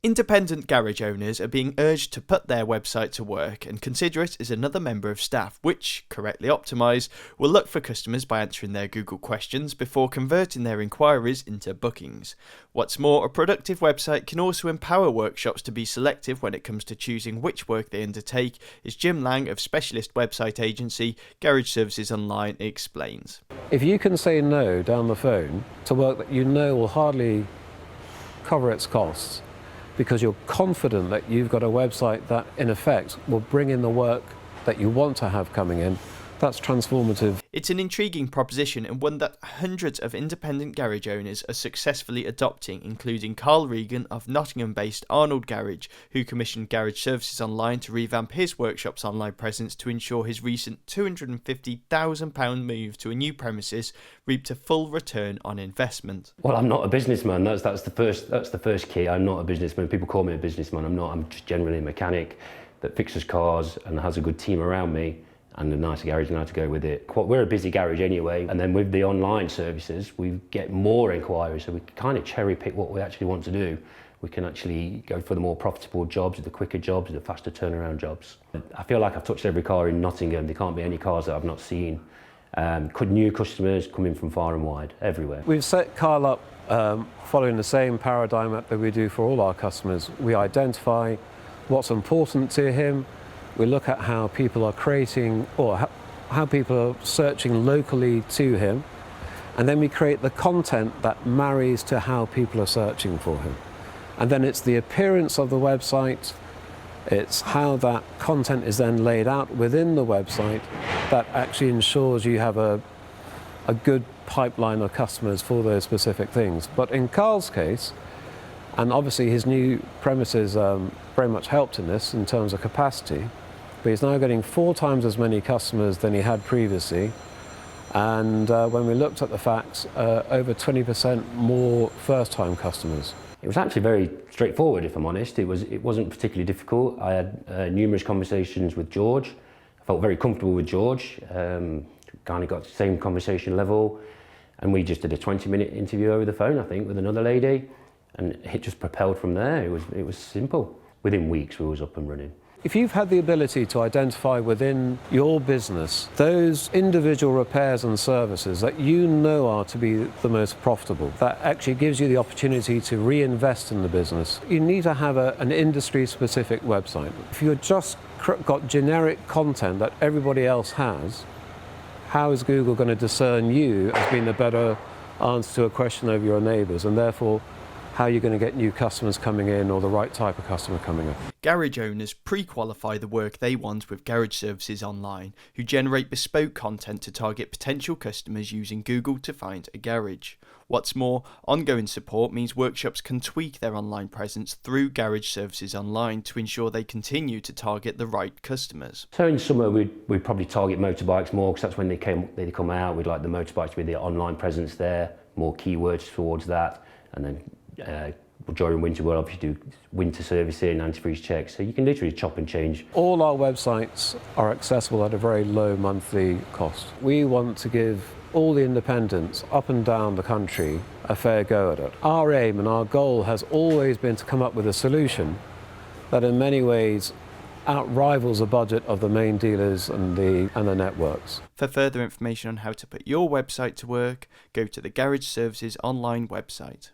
Independent garage owners are being urged to put their website to work and consider it as another member of staff which, correctly optimised, will look for customers by answering their Google questions before converting their inquiries into bookings. What's more, a productive website can also empower workshops to be selective when it comes to choosing which work they undertake, as Jim Lang of specialist website agency Garage Services Online explains. If you can say no down the phone to work that you know will hardly cover its costs, because you're confident that you've got a website that, in effect, will bring in the work that you want to have coming in, that's transformative. It's an intriguing proposition and one that hundreds of independent garage owners are successfully adopting, including Carl Regan of Nottingham-based Arnold Garage, who commissioned Garage Services Online to revamp his workshop's online presence to ensure his recent £250,000 move to a new premises reaped a full return on investment. Well, I'm not a businessman. That's the first key. I'm not a businessman. People call me a businessman. I'm not. I'm just generally a mechanic that fixes cars and has a good team around me, and a nice garage now to go with it. We're a busy garage anyway, and then with the online services, we get more inquiries, so we kind of cherry pick what we actually want to do. We can actually go for the more profitable jobs, the quicker jobs, the faster turnaround jobs. I feel like I've touched every car in Nottingham. There can't be any cars that I've not seen. New customers coming from far and wide, everywhere. We've set Carl up following the same paradigm that we do for all our customers. We identify what's important to him. We look at how people are creating, or how people are searching locally to him, and then we create the content that marries to how people are searching for him. And then it's the appearance of the website, it's how that content is then laid out within the website that actually ensures you have a good pipeline of customers for those specific things. But in Carl's case, and obviously his new premises very much helped in this in terms of capacity, but he's now getting 4 times as many customers than he had previously, and when we looked at the facts, over 20% more first-time customers. It was actually very straightforward, if I'm honest. It wasn't particularly difficult. I had numerous conversations with George. I felt very comfortable with George, kind of got the same conversation level, and we just did a 20-minute interview over the phone, I think, with another lady, and it just propelled from there. It was simple. Within weeks, we was up and running. If you've had the ability to identify within your business those individual repairs and services that you know are to be the most profitable, that actually gives you the opportunity to reinvest in the business, you need to have an industry-specific website. If you've just got generic content that everybody else has, how is Google going to discern you as being the better answer to a question over your neighbours, and therefore how you're going to get new customers coming in or the right type of customer coming in? Garage owners pre-qualify the work they want with Garage Services Online, who generate bespoke content to target potential customers using Google to find a garage. What's more, ongoing support means workshops can tweak their online presence through Garage Services Online to ensure they continue to target the right customers. So in summer, we'd probably target motorbikes more, because that's when they come out. We'd like the motorbikes to be the online presence there, more keywords towards that, and then during winter we'll obviously do winter servicing, antifreeze checks, so you can literally chop and change. All our websites are accessible at a very low monthly cost. We want to give all the independents up and down the country a fair go at it. Our aim and our goal has always been to come up with a solution that in many ways outrivals the budget of the main dealers and the networks. For further information on how to put your website to work, go to the Garage Services Online website.